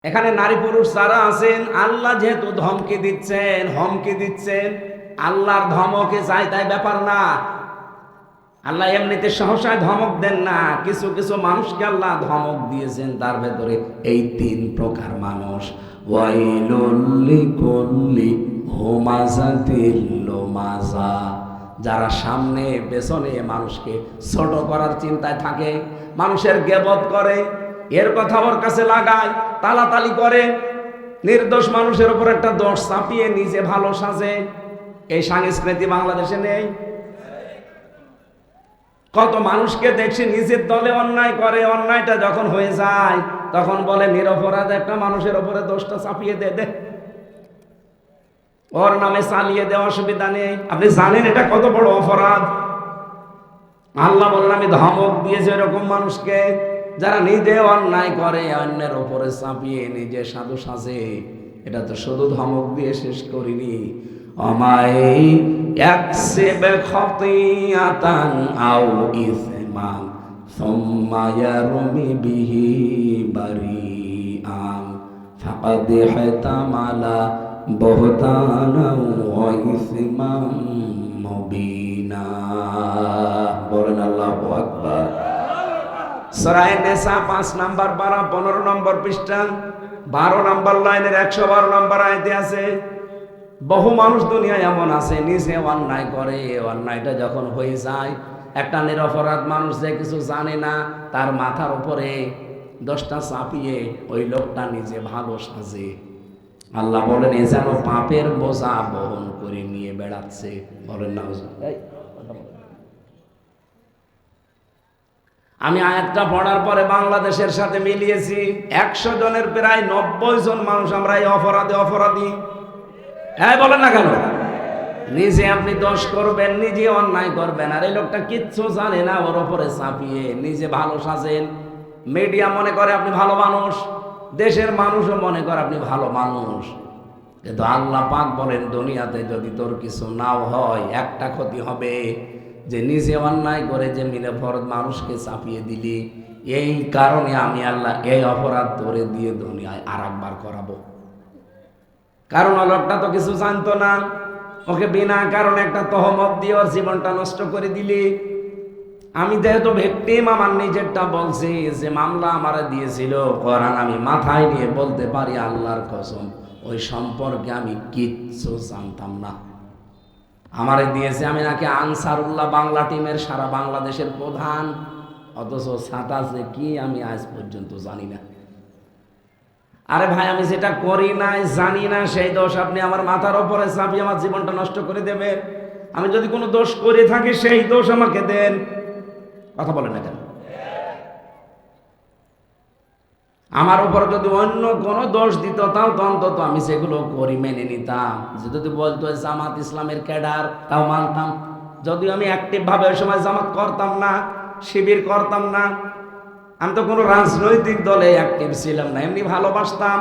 এখানে নারী পুরুষ যারা আছেন, আল্লাহ যেহেতু ধমকি দিচ্ছেন, আল্লাহর ধমকে চাই তাই ব্যাপার না। আল্লাহ এমনিতে সহসায় ধমক দেন না, কিছু কিছু মানুষকে আল্লাহ ধমক দিয়েছেন। তার ভেতরে এই 3 প্রকার মানুষ। ওয়াইলুল লিকুল্লি হুমাযাতিল লুমাযা, যারা সামনে পেছনে মানুষকে ছোট করার চিন্তায় থাকে, মানুষের গীবত করে, এর কথা ওর কাছে লাগায়, তালাতালি করে, নির্দোষ মানুষের উপর একটা দোষ চাপিয়ে নিজে ভালো সাজে। এই সংস্কৃতি বাংলাদেশে নেই। কত মানুষকে দেখছি নিজের দলে অন্যায় করে, অন্যায়টা যখন হয়ে যায় তখন বলে নিরপরাধ একটা মানুষের উপরে দোষটা চাপিয়ে দে, ওর নামে চালিয়ে দেওয়া, অসুবিধা নেই। আপনি জানেন এটা কত বড় অপরাধ? আল্লাহ বললেন আমি ধমক দিয়েছি এরকম মানুষকে, যারা নিজে অন্যায় করে অন্যের উপরে চাপিয়ে নিজে সাধু সাজে। এটা তো শুধু ধমক দিয়ে শেষ করিনি। আমায় ইয়াকসিব খাতিয়াতান আও ইসমান সুম্মা ইয়ারমি বিহি বারিআন ফাকাদ ইহতামালা বুহতানা ওয়া ইসমান মুবিনা। বলেন আল্লাহু আকবার। সূরা নিসা 5 নাম্বার 12 15 নম্বর পৃষ্ঠা 12 নম্বর লাইনের 112 নম্বর আয়াতে আছে, বহু মানুষ দুনিয়ায় এমন আছে নিজে অন্যায় করে, অন্যায়টা যখন হয়ে যায় একটা নিরপরাধ মানুষ যে কিছু জানে না তার মাথার উপরে দোষটা চাপিয়ে ওই লোকটা নিজে ভালো সাজে। আল্লাহ বলেন এ যেন পাপের বোঝা বহন করে নিয়ে বেড়াচ্ছে। বলেন না আমি আয়াতটা পড়ার পরে বাংলাদেশের সাথে মিলিয়েছি, 100 জনের প্রায় 90 জন মানুষ আমরা এই অপরাধী। হ্যাঁ বলেন না কেন? নিজে আপনি দোষ করবেন, নিজে অন্যায় করবেন, আর এই লোকটা কিচ্ছু জানে না, ওর ওপরে চাপিয়ে নিজে ভালো সাজেন। মিডিয়া মনে করে আপনি ভালো মানুষ, দেশের মানুষও মনে করে আপনি ভালো মানুষ, কিন্তু আল্লাহ পাক বলেন দুনিয়াতে যদি তোর কিছু নাও হয় একটা ক্ষতি হবে, যে নিজে অন্যায় করে যে নিরপরাধ মানুষকে চাপিয়ে দিলি, এই কারণে আমি আল্লাহ এই অপরাধ তোরে দিয়ে দুনিয়ায় আরেকবার করাবো। কারণ লোকটা তো কিছু জানতো না, ওকে বিনা কারণে একটা তহমত দিয়ে ওর জীবনটা নষ্ট করে দিলি। আমি যেহেতু ভিকটিম, আমার নিজেরটা বলছি, যে মামলা আমারে দিয়েছিল কোরআন, আমি মাথায় নিয়ে বলতে পারি আল্লাহর কসম ওই সম্পর্কে আমি কিচ্ছু জানতাম না। আমারে দিয়েছে, আমি নাকি আনসারুল্লাহ বাংলা টিমের সারা বাংলাদেশের প্রধান, অথচ ছাতা যে কি আমি আজ পর্যন্ত জানি না। আরে ভাই, আমি যেটা করি নাই জানি না, সেই দোষ আপনি আমার মাথার উপরে চাপিয়ে আমার জীবনটা নষ্ট করে দেবেন। আমি যদি কোনো দোষ করে থাকি সেই দোষ আমাকে দেন। কথা বলেন না কেন? আমার উপর যদি অন্য কোনো দোষ দিত তাও তো অন্তত আমি সেগুলো করি মেনে নিতাম। যদি বলতো জামাত ইসলামের ক্যাডার, তাও মানতাম। যদিও আমি অ্যাক্টিভ ভাবে ওই সময় জামাত করতাম না, শিবির করতাম না, আমি তো কোনো রাজনৈতিক দলে অ্যাক্টিভ ছিলাম না, এমনি ভালোবাসতাম।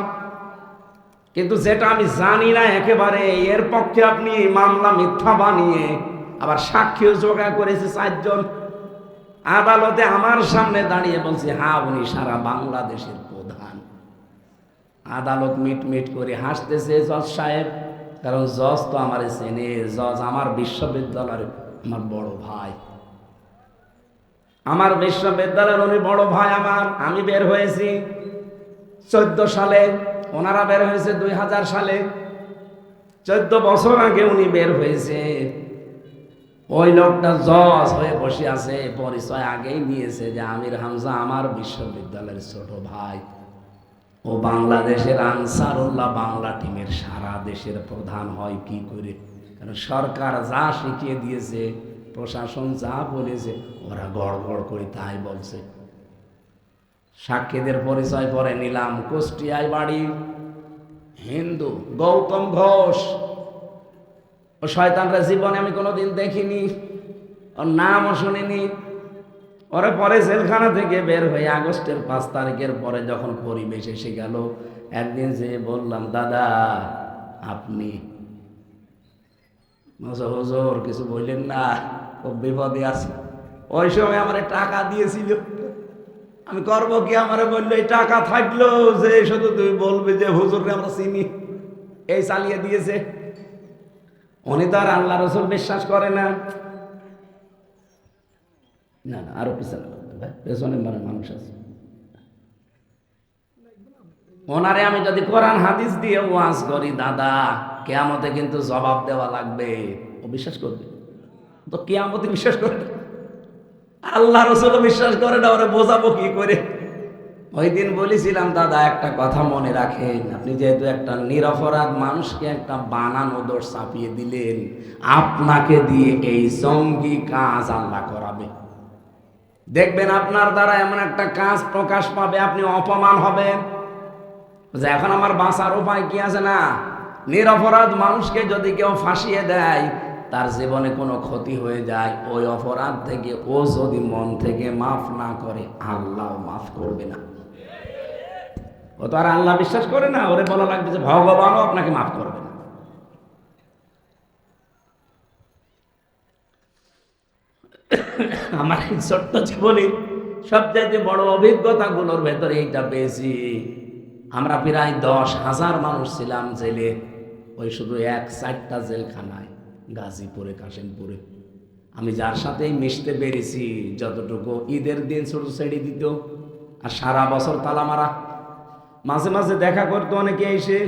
কিন্তু যেটা আমি জানি না একেবারে, এর পক্ষে আপনি মামলা মিথ্যা বানিয়ে আবার সাক্ষীও জোগাড় করেছে 4 জন। আদালতে আমার সামনে দাঁড়িয়ে বলছে হ্যাঁ উনি সারা বাংলাদেশের প্রধান। আদালত মিট করে হাসতেছে জজ সাহেব, কারণ জজ তো আমার চেনে, জজ আমার বিশ্ববিদ্যালয়ের আমার বড় ভাই, আমার বিশ্ববিদ্যালয়ের উনি বড় ভাই আমার। আমি বের হয়েছি 14 সালে, ওনারা বের হয়েছে 2000 সালে, 14 বছর আগে উনি বের হয়েছে। ওই লোকটা জজ হয়ে বসে আছে, পরিচয় আগেই নিয়েছে যে আমির হামজা আমার বিশ্ববিদ্যালয়ের ছোট ভাই, ও বাংলাদেশের আনসারুল্লাহ বাংলা টিমের সারা দেশের প্রধান হয় কি করে? কারণ সরকার যা শিখিয়ে দিয়েছে, প্রশাসন যা বলেছে, ওরা গড়গড় করে তাই বলছে। সাক্ষীদের পরিচয় পরে নিলাম, কুষ্টিয়ায় বাড়ি, হিন্দু, গৌতম ঘোষ। ও শয়তানরা জীবনে আমি কোনোদিন দেখিনি, ওর নামও শুনিনি। ওরা পরে জেলখানা থেকে বের হয়ে আগস্টের 5 তারিখের পরে যখন পরিবেশ এসে গেল, একদিন যে বললাম দাদা আপনি, হুজুর কিছু বললেন না, খুব বিপদে আছে। ওই সময় আমার টাকা দিয়েছিল, আমি করবো কি? আমারে বললো এই টাকা থাকলো যে শুধু তুই বলবি যে হুজুরকে আমরা চিনি, এই চালিয়ে দিয়েছে। উনি তো আর আল্লাহ রসুল বিশ্বাস করে না। না না, আরো পিছনে পেছনে মানে মানুষ আছে। ওনারে আমি যদি কোরআন হাদিস দিয়ে ওয়াজ করি, দাদা কেয়ামতে কিন্তু জবাব দেওয়া লাগবে, ও বিশ্বাস করবে তো? কেয়ামতে বিশ্বাস করে না, আল্লাহ রসুল বিশ্বাস করে না, ওরা বোঝাবো কি করে? ওই দিন বলেছিলাম, দাদা একটা কথা মনে রাখেন, আপনি যেহেতু একটা নিরপরাধ মানুষকে একটা বানানো দোষ চাপিয়ে দিলেন, আপনাকে দিয়ে এই জঙ্গি কাজ আল্লাহ করাবে। দেখবেন আপনার দ্বারা এমন একটা কাজ প্রকাশ পাবে, আপনি অপমান হবেন যে এখন আমার বাঁচার উপায় কি আছে? না, নিরপরাধ মানুষকে যদি কেউ ফাঁসিয়ে দেয়, তার জীবনে কোনো ক্ষতি হয়ে যায়, ওই অপরাধ থেকে ও যদি মন থেকে মাফ না করে, আল্লাহ মাফ করবে না। ও তো আর আল্লাহ বিশ্বাস করে না, ওরে বলা লাগবে যে ভগবানও আপনাকে মাফ করবে না। আমার এই ছোট্ট জীবনে সবচাইতে বড় অভিজ্ঞতাগুলোর ভেতরে এইটা পেয়েছি। আমরা প্রায় 10,000 মানুষ ছিলাম জেলে, ওই শুধু 1-4টা জেলখানায়, গাজীপুরে, কাশিমপুরে। আমি যার সাথেই মিশতে পেরেছি, যতটুকু ঈদের দিন ছোট ছেড়ে দিত, আর সারা বছর তালা মারা। মাঝে মাঝে দেখা করতো অনেকে এসে,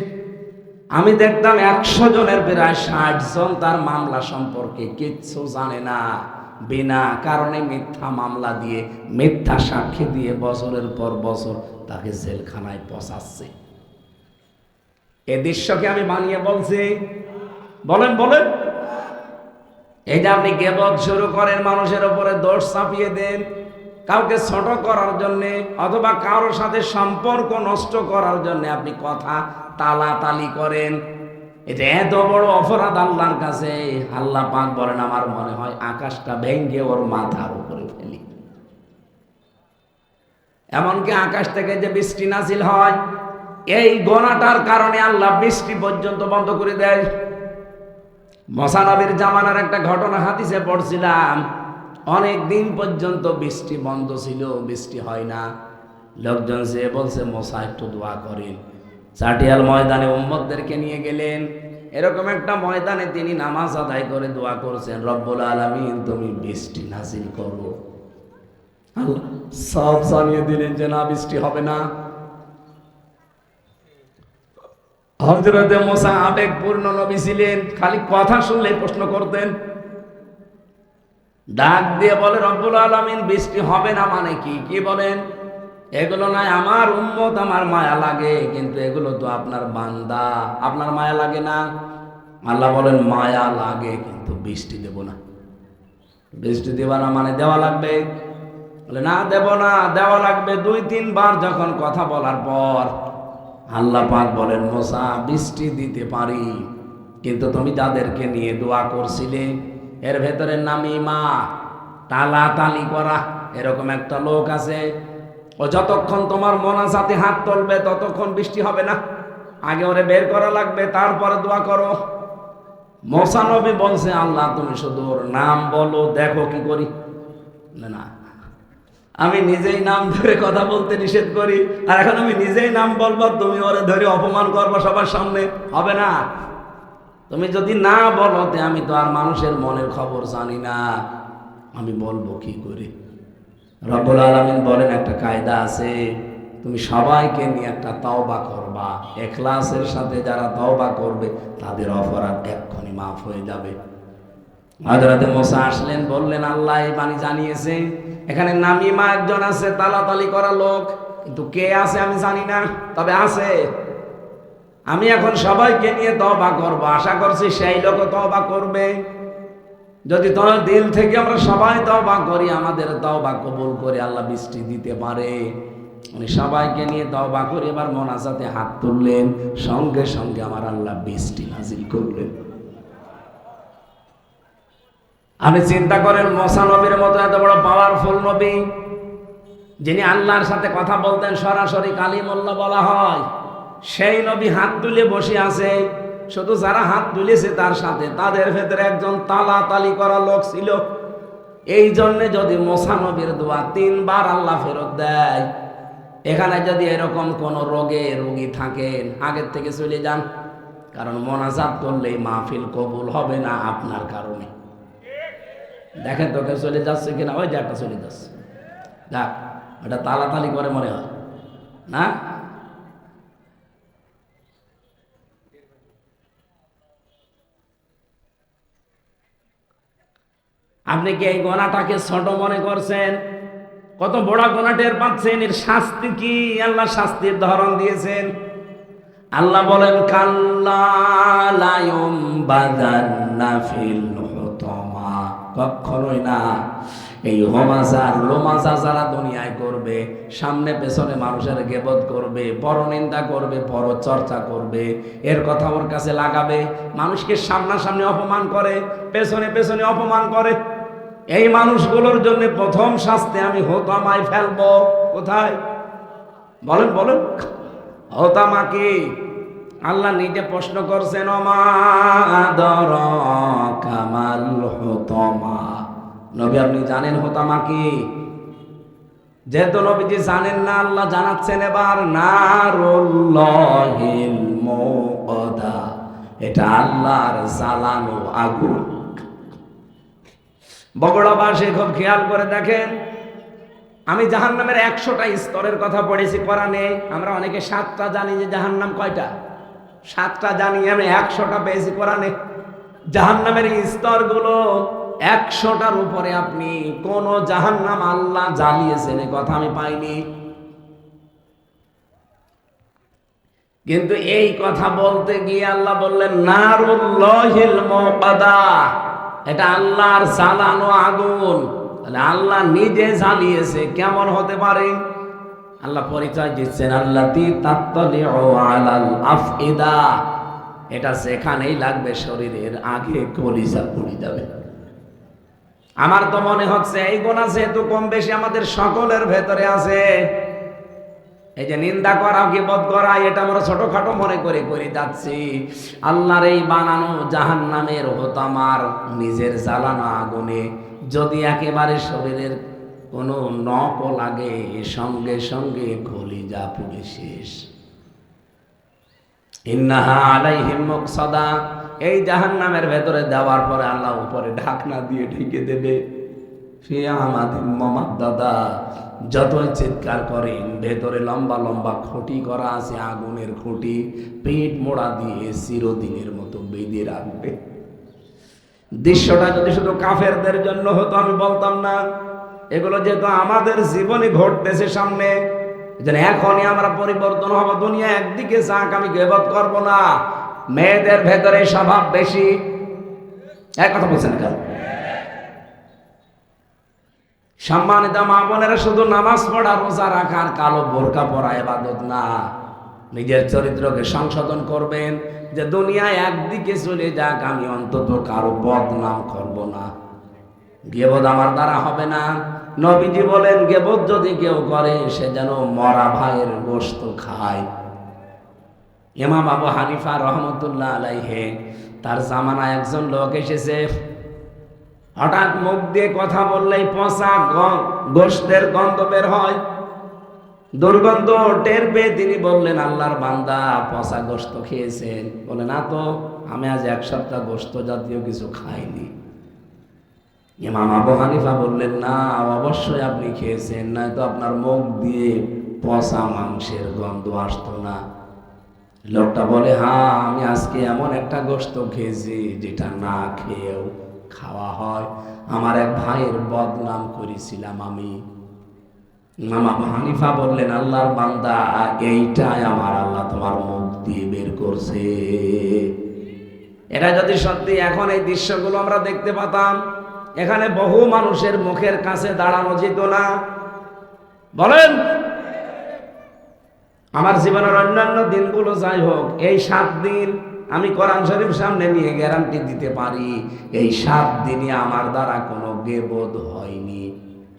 আমি দেখতাম 100 জনের প্রায় 60 জন তার মামলা সম্পর্কে কিচ্ছু জানে না, বিনা কারণে মিথ্যা মামলা দিয়ে, মিথ্যা সাক্ষী দিয়ে বছরের পর বছর তাকে জেলখানায় পচাচ্ছে। এ দৃশ্যকে আমি বানিয়ে বলছি? বলেন বলেন। এই যে আপনি গীবত শুরু করেন, মানুষের উপরে দোষ চাপিয়ে দেন, কাউকে ছোট করার জন্য অথবা কারোর সাথে সম্পর্ক নষ্ট করার জন্য আপনি কথা তালাতালি করেন, এটা এত বড় অপরাধ আল্লাহর কাছে। আল্লাহ পাক বলেন, আমার মনে হয় আকাশটা ভেঙে ওর মাথার উপরে ফেলি। এমনকি আকাশ থেকে যে বৃষ্টি নাজিল হয়, এই গোনাটার কারণে আল্লাহ বৃষ্টি পর্যন্ত বন্ধ করে দেয়। মুসা নবীর জামানার একটা ঘটনা হাদিসে পড়ছিলাম, অনেক দিন পর্যন্ত বৃষ্টি বন্ধ ছিল, বৃষ্টি হয় না। লোকজন সে বলছে, মুসা একটু দোয়া করেন। চাটিয়াল ময়দানে উম্মতদেরকে নিয়ে গেলেন, এরকম একটা ময়দানে তিনি নামাজ আদায় করে দোয়া করছেন, রব্বুল আলামিন তুমি বৃষ্টি নাজিল করো। আল্লাহ সব জানিয়ে দিলেন যে না, বৃষ্টি হবে না। হযরতে মুসা আবেগপূর্ণ নবী ছিলেন, খালি কথা শুনলে প্রশ্ন করতেন। ডাক দিয়ে বলে, রব্বুল আলামিন বৃষ্টি হবে না মানে কি? কি বলেন? এগুলো নয় আমার উম্মত, আমার মায়া লাগে, কিন্তু এগুলো তো আপনার বান্দা, আপনার মায়া লাগে না? আল্লাহ বলেন, মায়া লাগে কিন্তু বৃষ্টি দেব না। বৃষ্টি দেবা না মানে দেওয়া লাগবে? বলে না, দেব না, দেওয়া লাগবে। 2-3 বার যখন কথা বলার পর আল্লাহ পাক বলেন, মুসা বৃষ্টি দিতে পারি, কিন্তু তুমি যাদেরকে নিয়ে দোয়া করছিলে এর ভেতরে নামিমা, তালাতালি করা, এরকম একটা লোক আছে, ও যতক্ষণ তোমার মোনাজাতে হাত তুলবে ততক্ষণ বৃষ্টি হবে না। আগে ওরে বের করা লাগবে, তারপরে দোয়া করো। মুসা নবী বলছে, আল্লাহ তুমি শুধু ওর নাম বলো, দেখো কি করি। না, আমি নিজেই নাম ধরে কথা বলতে নিষেধ করি, আর এখন আমি নিজেই নাম বলবো, তুমি ওরে ধরে অপমান করবো সবার সামনে, হবে না। তুমি যদি না বলো, আমি তো আর মানুষের মনের খবর জানি না, আমি বলবো কি করে? রব্বুল আলামিন বলেন, একটা কায়দা আছে, তুমি সবাইকে নিয়ে একটা তওবা করবা, ইখলাসের সাথে যারা তওবা করবে তাদের অপরাধ এক্ষুনি মাফ হয়ে যাবে। হযরতে মুসা আসলেন, বললেন, আল্লাহ এই বাণী জানিয়েছে, এখানে নামিমা একজন আছে, তালাতালি করা লোক, কিন্তু কে আছে আমি জানি না, তবে আছে। আমি এখন সবাইকে নিয়ে তওবা করব, আশা করছি সেই লোকও তওবা করবে। যদি তোমার দিল থেকে আমরা সবাই তওবা করি, আমাদের তওবা কবুল করে আল্লাহ বৃষ্টি দিতে পারে। উনি সবাইকে নিয়ে তওবা করে এবার মোনাজাতে হাত তুললেন, সঙ্গে সঙ্গে আমার আল্লাহ বৃষ্টি নাজিল করলেন। আপনি চিন্তা করেন, মুসা নবীর মতো এত বড় পাওয়ারফুল নবী, যিনি আল্লাহর সাথে কথা বলতেন, সরাসরি কালিমুল্লাহ বলা হয়, সেই নবী হাত তুলে বসে আছে। শুধু যারা হাত তুলেছে তার সাথে, তাদের ভেতরে একজন তালাতালি করা লোক ছিল। এই জন্যে যদি মুসা নবীর দোয়া 3 বার আল্লাহ ফেরত দেয়, এখানে যদি এরকম কোন রোগী থাকেন আগের থেকে চলে যান, কারণ মোনাজাত করলেই মাহফিল কবুল হবে না আপনার কারণে। দেখেন তোকে চলে যাচ্ছে কিনা, ওই যে একটা চলে যাচ্ছে, দেখ ওটা তালাতালি করে মনে হয় না। আপনি কি এই গোনাটাকে ছোট মনে করছেন? কত বড় গোনা টের পাচ্ছেন? এর শাস্তি কি? আল্লাহ শাস্তির ধরন দিয়েছেন। আল্লাহ বলেন কাল্লা লা ইউমবাদান্না ফিল হুতামা, কখনোই না। এই হমাজার লোমাজা যারা দুনিয়ায় করবে, সামনে পেছনে মানুষের গীবত করবে, পরনিন্দা করবে, পরচর্চা করবে, এর কথা ওর কাছে লাগাবে, মানুষকে সামনাসামনি অপমান করে, পেছনে পেছনে অপমান করে, এই মানুষগুলোর জন্য প্রথম শাস্তি আমি হোতামায় ফেলবো। কোথায় বলেন বলেন? হোতামা কি? আল্লাহ নিজে প্রশ্ন করছেন, ওমা আদরাকা মাল হুতামা। নবী আপনি জানেন হোতামা কি? যেহেতু নবীজি জানেন না, আল্লাহ জানাচ্ছেন এবার, নারুল্লাহিল মুকাদা, এটা আল্লাহর জ্বালানো আগুন। বগুড়াবাসী খুব খেয়াল করে দেখেন, আমি জাহান্নামের 100টা স্তরের কথা পড়েছি কোরআনে। আমরা অনেকে 7টা জানি, যে জাহান্নাম কয়টা? 7টা জানি, আমি 100টা পেয়েছি কোরআনে। জাহান্নামের স্তরগুলো 100টার উপরে। আপনি কোন জাহান্নাম আল্লাহ জ্বালিয়েছেন এ কথা আমি পাইনি। কিন্তু এই কথা বলতে গিয়ে আল্লাহ বললেন নারুল্লাহিল মুকাদা, এটা আল্লাহর জ্বালানো আগুন। তাহলে আল্লাহ নিজে জ্বালিয়েছে, কেমন হতে পারে? আল্লাহ পরিচয় দিচ্ছেন, আল্লাতী তাত্তালিউ আলাল আফইদা, এটা যেখানেই লাগবে শরীরের আগে কলিজা পুড়ে যাবে। আমার তো মনে হচ্ছে এই গুনাহ যেহেতু কম বেশি আমাদের সকলের ভেতরে আছে, এই যে নিন্দা করা, গীবত করা, এটা আমরা ছোটখাটো মনে করে করে যাচ্ছি। আল্লাহর এই বানানো জাহান্নামের হোতামার নিজের জ্বালানো আগুনে যদি একেবারে শরীরের কোনো নখও লাগে, সঙ্গে সঙ্গে কলিজা পুড়ে শেষ। ইন্নাহা আলাইহিম মুকসাদা, এই জাহান্নামের ভেতরে দেওয়ার পরে আল্লাহ উপরে ঢাকনা দিয়ে ঢেকে দেবে। দাদা যতই চিৎকার করেন, ভেতরে লম্বা লম্বা খুঁটি করা আছে, আগুনের খুঁটি, পেট মোড়া দিয়ে চিরদিনের মতো বেঁধে রাখবে। দৃশ্যটা যদি শুধু কাফেরদের জন্য হতো আমি বলতাম না, এগুলো যেহেতু আমাদের জীবনে ঘটতেছে সামনে, যেন এখনই আমরা পরিবর্তন হব। দুনিয়া একদিকে যাক, আমি গীবত করব না। মেয়েদের ভেতরে স্বভাব বেশি, এক কথা বলছেন কেন? সম্মানিত মা বোনেরা, শুধু নামাজ পড়া, রোজা রাখার, কালো বোরকা পরা ইবাদত না। নিজের চরিত্রকে সংশোধন করবেন, যে দুনিয়ায় একদিকে চলে যাক, আমি অন্তত কারো বদনাম করব না। গীবত আমার দ্বারা হবে না। নবীজি বলেন, গীবত যদি কেউ করে সে যেন মরা ভাইয়ের গোশত খায়। ইমাম আবু হানিফা রহমতুল্লাহ আলাইহি, তার জামানায় একজন লোক এসেছে, হঠাৎ মুখ দিয়ে কথা বললেই পচা গোশতের গন্ধ বের হয়। দুর্গন্ধ টের পেয়ে তিনি বললেন, আল্লাহর বান্দা পচা গোশত খেয়েছেন? বলে না তো, আমি আজ 1 সপ্তাহ গোশত জাতীয় কিছু খাইনি। ইমাম আবু হানিফা বললেন, না অবশ্যই আপনি খেয়েছেন, না তো আপনার মুখ দিয়ে পচা মাংসের গন্ধ আসতো না। লোকটা বলে, হ্যাঁ আমি আজকে এমন একটা গোশত খেয়েছি যেটা না খেয়েও খাওয়া হয়। আমার এক ভাইয়ের বদনাম করেছিলাম আমি। ইমাম আবু হানিফা বললেন, আল্লাহর বান্দা, এইটাই আমার আল্লাহ তোমার মুখ দিয়ে বের করছে। এটা যদি সত্যি এখন এই দৃশ্যগুলো আমরা দেখতে পেতাম, এখানে বহু মানুষের মুখের কাছে দাঁড়ানো যেত না। বলেন, আমার জীবনের অন্যান্য দিনগুলো যাই হোক, এই 7 দিন আমি কোরআন শরীফ সামনে নিয়ে গ্যারান্টি দিতে পারি, এই 7 দিনই আমার দ্বারা কোনো গীবত হয়নি।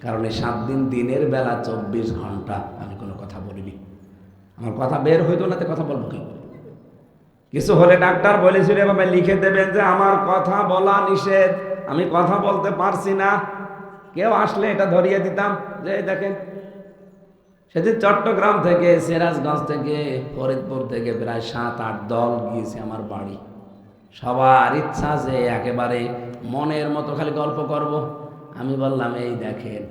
কারণ এই 7 দিন দিনের বেলা 24 ঘন্টা আমি কোনো কথা বলিনি। আমার কথা বের হইতো না, তো কথা বলবো কি? কিছু হলে ডাক্তার বলেছিল এভাবে লিখে দেবেন যে আমার কথা বলা নিষেধ, আমি কথা বলতে পারছি না। কেউ আসলে এটা ধরিয়ে দিতাম যে এই দেখেন। সেদিন চট্টগ্রাম থেকে, সিরাজগঞ্জ থেকে, ফরিদপুর থেকে প্রায় 7-8 দল গিয়েছে আমার বাড়ি। সবার ইচ্ছা যে একেবারে মনের মতো খালি গল্প করব। আমি বললাম এই দেখেন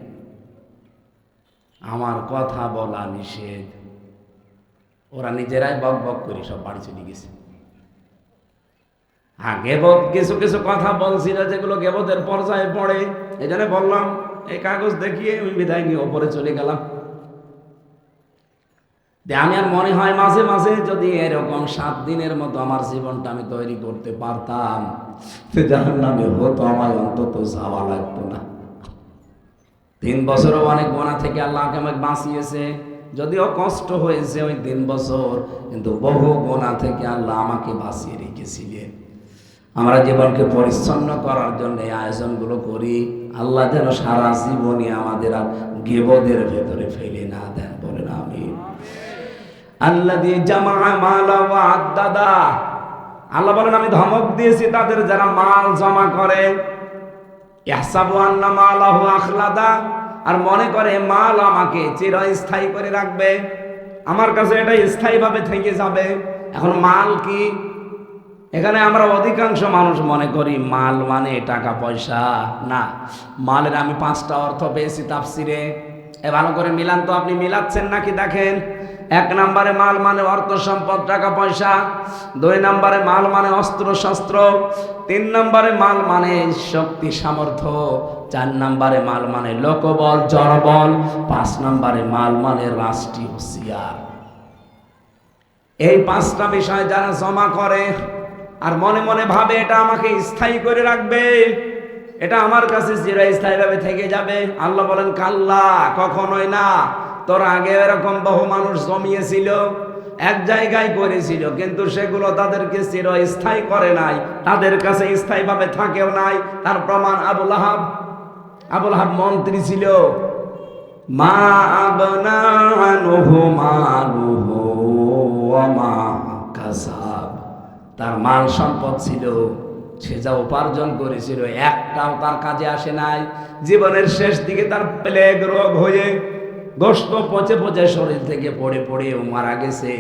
আমার কথা বলা নিষেধ। ওরা নিজেরাই বক বক করে সব বাড়ি চলে গেছে। গেবত কিছু কিছু কথা বলছিল যেগুলো গেবতের পর্যায়ে পড়ে, এই জন্য বললাম এই কাগজ দেখিয়ে আমি বিদায় নিয়ে ওপরে চলে গেলাম। আমি আর মনে হয় মাঝে মাঝে যদি এরকম 7 দিনের মতো আমার জীবনটা আমি তৈরি করতে পারতাম, জাহান্নামে হতো আমায় অন্তত যাওয়া লাগতো না। 3 বছরও অনেক গোনা থেকে আল্লাহ আমাকে বাঁচিয়েছে, যদিও কষ্ট হয়েছে ওই 3 বছর, কিন্তু বহু গোনা থেকে আল্লাহ আমাকে বাঁচিয়ে রেখেছিলেন। আমরা জীবনকে পরিচ্ছন্ন করার জন্য এই আয়োজনগুলো করি। আল্লাহ যেন সারা জীবনই আমাদের আর গীবতের ভেতরে ফেলে না দেন, বলেন আমিন। আল্লাযী জামা মালা ওয়া আদ্দাদা, আল্লাহ বলেন আমি ধমক দিয়েছি তাদের যারা মাল জমা করে। ইয়াহসাবু আন্না মালাহু আখলাদা, আর মনে করে মাল আমাকে চিরস্থায়ী করে রাখবে, আমার কাছে এটা স্থায়ীভাবে থেকে যাবে। এখন মাল কি? এখানে আমরা অধিকাংশ মানুষ মনে করি মাল মানে টাকা পয়সা। না, মালের আমি 5টা অর্থ পেয়েছি তাফসিরে। ভালো করে মিলান তো, আপনি মিলাচ্ছেন নাকি দেখেন। 1 নম্বরে মাল মানে অর্থ সম্পদ টাকা পয়সা, 2 নম্বরে মাল মানে অস্ত্র শস্ত্র, 3 নম্বরে মাল মানে শক্তি সামর্থ্য, 4 নম্বরে মাল মানে লোকবল জনবল, 5 নম্বরে মাল মানে রাষ্ট্রীয় হুঁশিয়ার। এই 5টা বিষয় যারা জমা করে আর মনে মনে ভাবে এটা আমাকে স্থায়ী করে রাখবে, এটা আমার কাছে চিরস্থায়ীভাবে থেকে যাবে, আল্লাহ বলেন কাল্লা, কখনোই না। তোর আগে এরকম বহু মানুষ জমিয়েছিল, এক জায়গায় করেছিল, কিন্তু সেগুলো তাদেরকে চিরস্থায়ী করে নাই, তাদের কাছে স্থায়ীভাবে থাকেও নাই। তার প্রমাণ আবুল আহাব মন্ত্রী ছিল। মা আবনা আনহু মালুহু ওয়া মা কাসাব, তার মাল সম্পদ ছিল, সে যা উপার্জন করেছিল একটাও তার কাজে আসে নাই। জীবনের শেষ দিকে তার প্লেগ রোগ হয়ে গোশত পচে পচে শরীর থেকে পড়ে পড়ে ও মারা গেছে।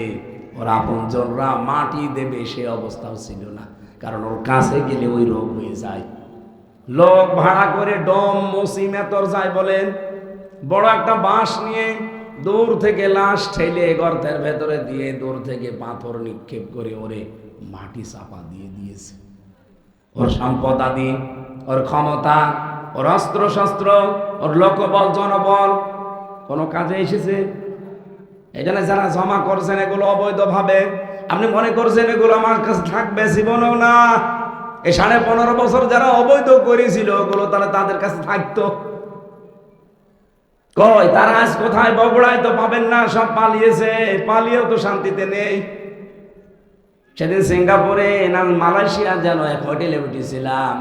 ওর আপনজনরা মাটি দেবে সে অবস্থাও ছিল না, কারণ ওর কাছে গেলে ওই রোগ হয়ে যায়। লোক ভাড়া করে ডম মুসিমেতর যায় বলেন, বড় একটা বাঁশ নিয়ে দূর থেকে লাশ ঠেলে গর্তের ভেতরে দিয়ে দূর থেকে পাথর নিক্ষেপ করে ওরে মাটি চাপা দিয়ে দিয়েছে। ওর সম্পদ আদি, ওর ক্ষমতা, ওর অস্ত্র শস্ত্র, ওর লোকবল জনবল কোনো কাজে এসেছে? এই জন্য যারা জমা করছেন এগুলো অবৈধভাবে, আপনি মনে করছেন এগুলো আমার কাছে থাকবে, জীবনেও না। এই 15.5 বছর যারা অবৈধ করেছিল ওগুলো তারা তাদের কাছে থাকতো কই? তারা আজ কোথায়? বগুড়ায় তো পাবেন না, সব পালিয়েছে। পালিয়েও তো শান্তিতে নেই। সেদিন সিঙ্গাপুরে না মালয়েশিয়া যেন এক হোটেলে উঠেছিলাম,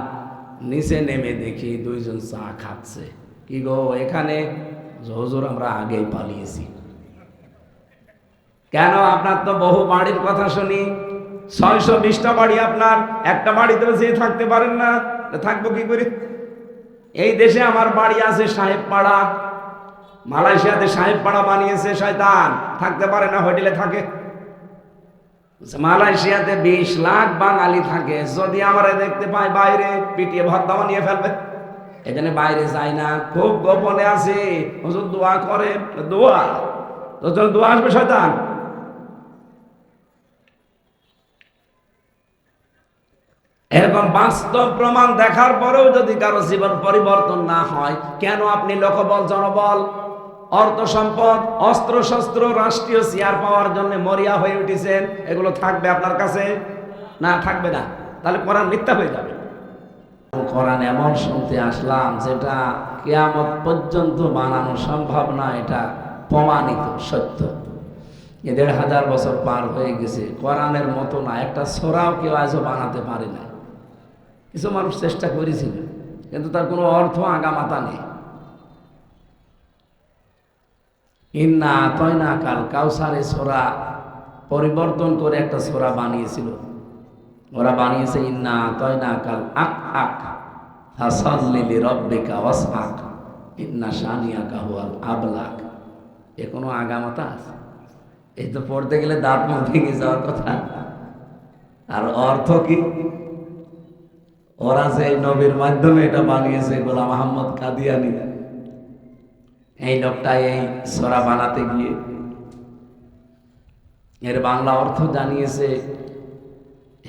নিচে নেমে দেখি 2 জন চা খাচ্ছে। কি গো এখানে? হুজুর আমরা আগেই পালিয়েছি। কেন? আপনার তো বহু বাড়ির কথা শুনি, 620টা বাড়ি আপনার, একটা বাড়িতে যে থাকতে পারেন না, থাকবো কি করে? এই দেশে আমার বাড়ি আছে সাহেবপাড়া, মালয়েশিয়াতে সাহেবপাড়া বানিয়েছে শয়তান, থাকতে পারে না, হোটেলে থাকে। মালয়েশিয়াতে 20 লাখ বাঙালি থাকে, যদি আমারে দেখতে পায় বাইরে পিটিয়ে ভর্তা বানিয়ে ফেলবে। এখানে বাইরে যায় না, খুব গোপনে আছে। হুজুর দোয়া করে, দোয়া তো চল, দোয়া আসবে শয়তান। এরকম বাস্তব প্রমাণ দেখার পরেও যদি কারো জীবন পরিবর্তন না হয়, কেন আপনি লোকবল জনবল অর্থ সম্পদ অস্ত্র শস্ত্র রাষ্ট্রীয় চেয়ার পাওয়ার জন্য মরিয়া হয়ে উঠেছেন? এগুলো থাকবে আপনার কাছে? না, থাকবে না। তাহলে কোরআন মিথ্যা হয়ে যাবে। কোরআন এমন শুনতে আসলাম যেটা কিয়ামত পর্যন্ত বানানো সম্ভব না, এটা প্রমাণিত সত্য। 1500 বছর পার হয়ে গেছে, কোরআনের মতো না একটা সূরাও কেউ আজও বানাতে পারে না। কিছু মানুষ চেষ্টা করেছিল, কিন্তু তার কোনো অর্থ আগামাতা নেই। ইন্না আতাইনা কাল কাউসারে সূরা পরিবর্তন করে একটা সূরা বানিয়েছিল। ওরা বানিয়েছে ইন্না আতাইনা কাল আক আক ফাসাল্লি লিরাব্বিকা ওয়াসআক। ইন্না শানিয়াকা হুয়াল আবলাগ। এ কোনো আগামাতা আছে? এই তো পড়তে গেলে দাঁত মুখ ভেঙে যাওয়ার কথা। আর অর্থ কি? ওরা যে নবীর মাধ্যমে এটা বানিয়েছে, গোলাম আহমদ কাদিয়ানি, এই লোকটা এই সূরা বানাতে গিয়ে এর বাংলা অর্থ জানিয়েছে,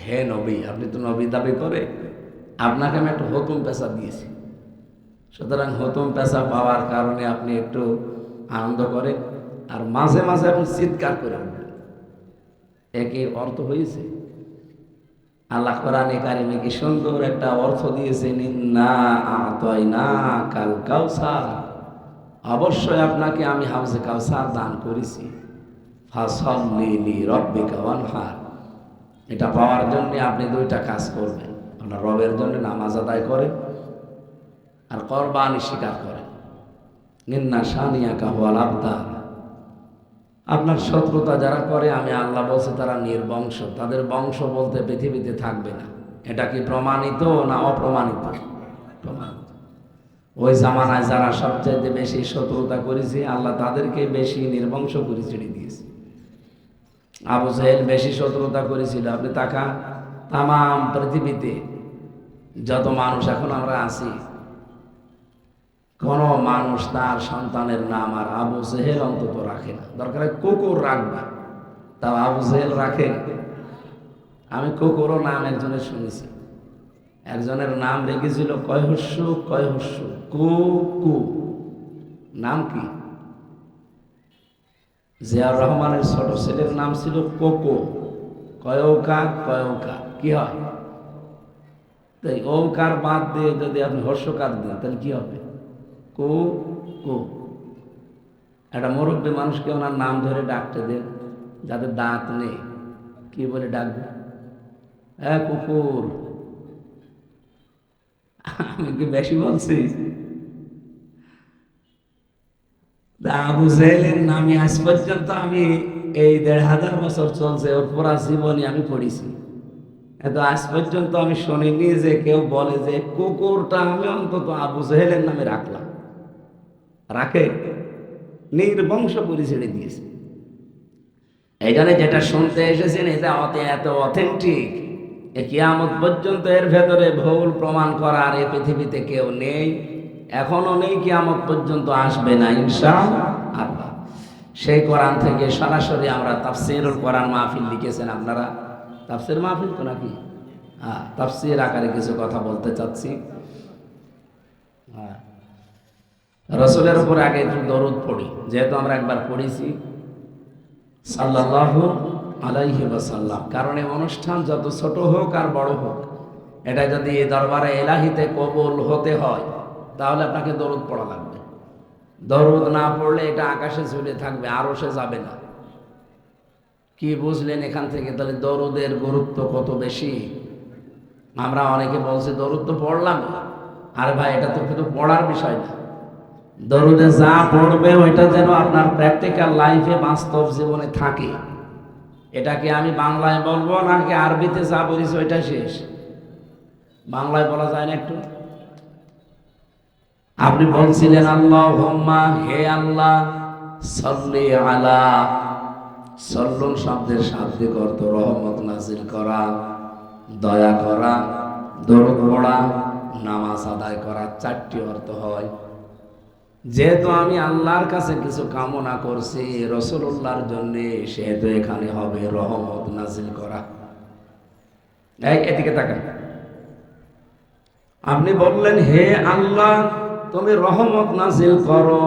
হে নবী, আপনি তো নবী দাবি করে, আপনাকে আমি একটা হুকুম পেশা দিয়েছি, সুতরাং হুকুম পেশা পাওয়ার কারণে আপনি একটু আনন্দ করেন আর মাঝে মাঝে আপনি চিৎকার করে উঠবেন। একই অর্থ হয়েছে। আল্লাহ কোরআনে কারিমে কি সুন্দর একটা অর্থ দিয়েছেন, ইন্না আতাইনা কাল কাউসার, অবশ্যই আপনাকে আমি হাউজে কাউসার দান করেছি, ফাসাল্লি লিরাব্বিকা ওয়ানহার। এটা পাওয়ার জন্য আপনি দুইটা কাজ করবেন, আপনার রবের জন্য নামাজ আদায় করেন আর কোরবানি স্বীকার করেন। ইন্না শানিয়াকা হুয়াল আবতার। আপনার শত্রুতা যারা করে, আমি আল্লাহ বলছে তারা নির্বংশ, তাদের বংশ বলতে পৃথিবীতে থাকবে না। এটা কি প্রমাণিত না অপ্রমাণিত? প্রমাণিত। ওই জামানায় যারা সবচাইতে বেশি শত্রুতা করেছে, আল্লাহ তাদেরকে বেশি নির্বংশ করে ছেড়ে দিয়েছে। আবু জাহেল বেশি শত্রুতা করেছিল। আপনি তাকা, তামাম পৃথিবীতে যত মানুষ এখন আমরা আছি, কোন মানুষ তার সন্তানের নাম আর আবু জেহেল অন্তত রাখে না। দরকার কুকুর রাখবে, তাও আবু জেহেল রাখে। আমি কুকুরও নাম একজনের শুনেছি, একজনের নাম রেখেছিল কয়হস্যু কয়হস্যু কু কু। নাম কি? জিয়াউর রহমানের ছোট ছেলের নাম ছিল কোকো। কয়ৌকা কয়ৌকা কি হয়? তাই ওকার বাদ দিয়ে যদি আপনি হর্ষকার দেন তাহলে কি হবে? কো কো। একটা মুরব্বী মানুষকে ওনার নাম ধরে ডাকতে দেন, যাদের দাঁত নেই, কি বলে ডাকবে? হ্যাঁ কুকুর। আমি কি বেশি বলছি? আবু জেহেলের নামে আজ পর্যন্ত আমি এই ১৫০০ বছর চলছে, ওর পুরা জীবনী আমি পড়েছি, এত আজ পর্যন্ত আমি শুনিনি যে কেউ বলে যে কুকুরটা আমি অন্তত আবু জেহেলের নামে রাখলাম। রাখে? নির্বংশ করে ছেড়ে দিয়েছে। এই জন্য যেটা শুনতে এসেছেন এটা এত অথেন্টিক, কিয়ামত পর্যন্ত এর ভেতরে ভুল প্রমাণ করার এই পৃথিবীতে কেউ নেই, এখনো নেই, কিয়ামত পর্যন্ত আসবে না ইনশাআল্লাহ। সেই কোরআন থেকে সরাসরি আমরা তাফসীরুল কোরআন মাহফিল লিখেছেন আপনারা। তাফসীর মাহফিল তো নাকি? হ্যাঁ, তাফসীর আকারে কিছু কথা বলতে চাচ্ছি। হ্যাঁ, রাসূলের উপর আগে একটু দরুদ পড়ি, যেহেতু আমরা একবার পড়েছি সাল্লাল্লাহু আলাইহি ওয়াসাল্লাম। কারণ এই অনুষ্ঠান যত ছোট হোক আর বড় হোক, এটা যদি দরবারে এলাহিতে কবুল হতে হয় তাহলে আপনাকে দরুদ পড়া লাগবে। দরুদ না পড়লে এটা আকাশে ঝুলে থাকবে, আরশে যাবে না। কি বুঝলেন এখান থেকে? তাহলে দরুদের গুরুত্ব কত বেশি। আমরা অনেকে বলছি দরুদ তো পড়লাম, আরে ভাই এটা তো শুধু পড়ার বিষয় না, দরুদে যা পড়বে ওইটা যেন আপনার প্র্যাকটিক্যাল লাইফে, বাস্তব জীবনে থাকে। এটাকে আমি বাংলায় বলবো নাকি আরবিতে যা বলিস ওইটা শেষ? বাংলায় বলা যায় না একটু? আপনি বলছিলেন আল্লাহুম্মা, হে আল্লাহ, সাল্লি আলা, সাল্লুন শব্দের শাব্দিক অর্থ রহমত নাজিল করা, দয়া করা, দরুদ পড়া, নামাজ আদায় করা, 4টি অর্থ হয়। যেহেতু আমি আল্লাহর কাছে কিছু কামনা করছি রাসূলুল্লাহর জন্য, সেহেতু এখানে হবে রহমত নাজিল করা। এদিকে তাকান। আপনি বললেন হে আল্লাহ তুমি রহমত নাজিল করো।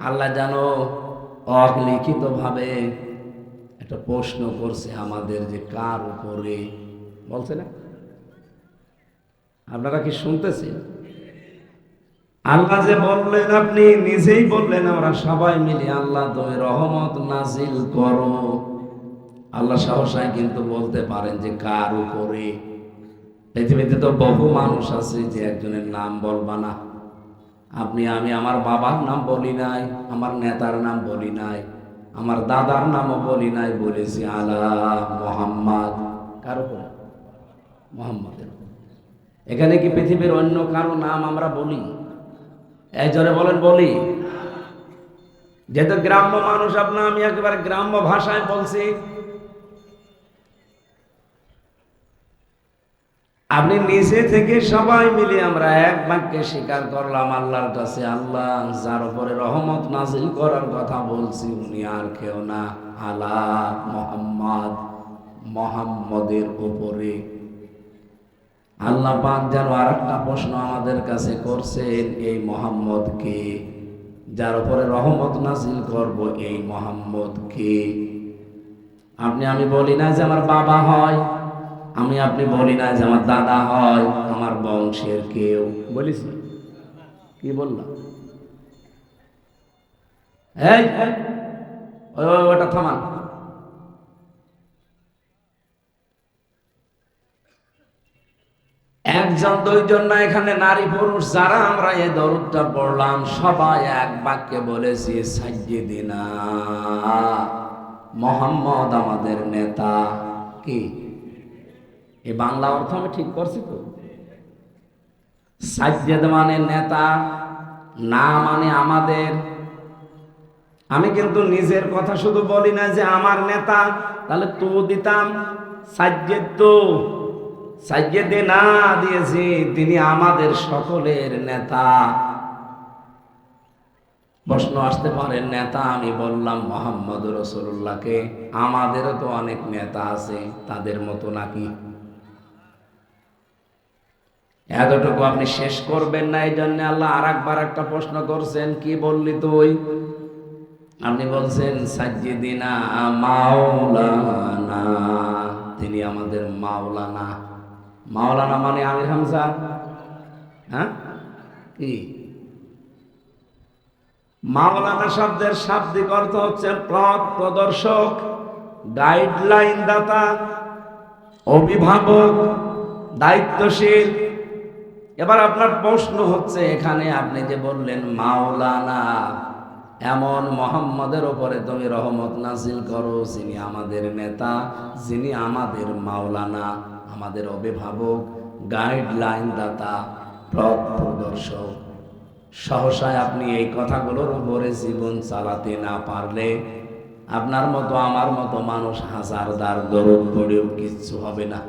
আল্লাহ জানো অলিখিত ভাবে একটা প্রশ্ন করছে আমাদের, যে কার উপরে বলছে না? আপনারা কি শুনতেছেন? আল্লাহ যে বললেন, আপনি নিজেই বললেন, আমরা সবাই মিলে আল্লাহ তুমি রহমত নাজিল করো। আল্লাহ সাহসায় কিন্তু বলতে পারেন যে কার উপরে। পৃথিবীতে তো বহু মানুষ আছে যে একজনের নাম বলবা না। আপনি আমি আমার বাবার নাম বলি নাই, আমার নেতার নাম বলি নাই, আমার দাদার নামও বলি নাই, বলেছি আলা মুহাম্মদ। কার উপরে? মুহাম্মদের। এখানে কি পৃথিবীর অন্য কারো নাম আমরা বলি? এই জোরে বলেন বলি। যেহেতু গ্রাম্য মানুষ আপনার, আমি একেবারে গ্রাম্য ভাষায় বলছি। আপনি নিজে থেকে সবাই মিলে আমরা এক বাক্যে স্বীকার করলাম আল্লাহর কাছে, আল্লাহ যার উপরে রহমত নাজিল করার কথা বলছি উনি আর কেউ না, আলা মুহাম্মদ, মুহাম্মদের উপরে। আল্লাহ পাক যেন আরেকটা প্রশ্ন আমাদের কাছে করছেন, এই মুহাম্মদ কে? যার উপরে রহমত নাজিল করব এই মুহাম্মদ কে? আমি বলি না যে আমার বাবা হয়, আপনি বলি না যে আমার দাদা হয়, আমার বংশের কেউ। বলিস কি বললাম? এই ওটা থামান। একজন দুইজন না, এখানে নারী পুরুষ যারা আমরা এই দরুদটা পড়লাম সবাই এক বাক্যে বলেছি সাইয়্যিদিনা মুহাম্মদ আমাদের নেতা। কি এই বাংলা অর্থ আমি ঠিক করছি তো? সাইয়্যিদ মানে নেতা, না মানে আমাদের। আমি কিন্তু নিজের কথা শুধু বলি না যে আমার নেতা, তাহলে তো দিতাম সাইয়্যিদ, তো সাইয়্যিদিনা দিয়েছি, তিনি আমাদের সকলের নেতা। প্রশ্ন আসতে পারে নেতা আমি বললাম মুহাম্মদ রাসূলুল্লাহকে, আমাদেরও তো অনেক নেতা আছে, তাদের মতো নাকি? এতটুকু আপনি শেষ করবেন না, এই জন্য আল্লাহ আর একবার একটা প্রশ্ন করছেন, কি বললি তুই? আপনি বলছেন সাইয়্যিদিনা মাওলানা, তিনি আমাদের মাওলানা। মাওলানা মানে আমির হামজা। হ্যাঁ, কি মাওলানা শব্দের শাব্দিক অর্থ হচ্ছে পথ প্রদর্শক, গাইডলাইন দাতা, অভিভাবক, দায়িত্বশীল। এবার আপনার প্রশ্ন হচ্ছে, এখানে আপনি যে বললেন মাওলানা, এমন মুহাম্মদের উপরে তুমি রহমত নাজিল করো যিনি আমাদের নেতা, যিনি আমাদের মাওলানা, আমাদের অভিভাবক, গাইডলাইন দাতা, পথ প্রদর্শক। সহসায় আপনি এই কথাগুলোর উপরে জীবন চালাতে না পারলে আপনার মতো আমার মতো মানুষ হাজারদার দরুদ পড়েও কিচ্ছু হবে না।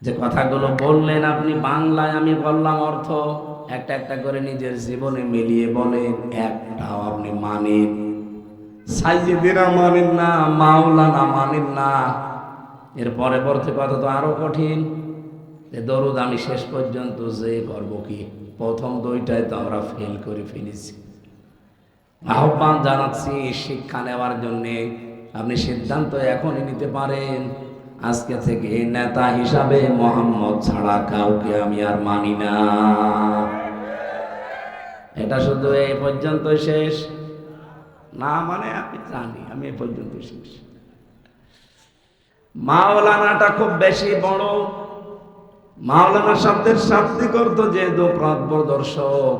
যে কথাগুলো বললেন আপনি বাংলায়, আমি বললাম অর্থ, একটা একটা করে নিজের জীবনে মিলিয়ে বলেন, একটাও আপনি মানেন? সাইয়্যিদিনা মানেন না, মাওলানা মানেন না। এর পরবর্তী কথা তো আরো কঠিন, যে দরুদ আমি শেষ পর্যন্ত যে করবো কি? প্রথম দুইটায় তো আমরা ফেল করে ফেলেছি। আহ্বান জানাচ্ছি শিক্ষা নেওয়ার জন্যে, আপনি সিদ্ধান্ত এখনই নিতে পারেন, আজকে থেকে নেতা হিসাবে মুহাম্মদ ছাড়া কাউকে আমি আর মানি না। এটা শুধু এই পর্যন্ত শেষ না, মানে আমি জানি আমি এই পর্যন্ত শেষ। মাওলানাটা খুব বেশি বড়। মাওলানা শব্দের শাব্দিক অর্থ যেহেতু পথ প্রদর্শক,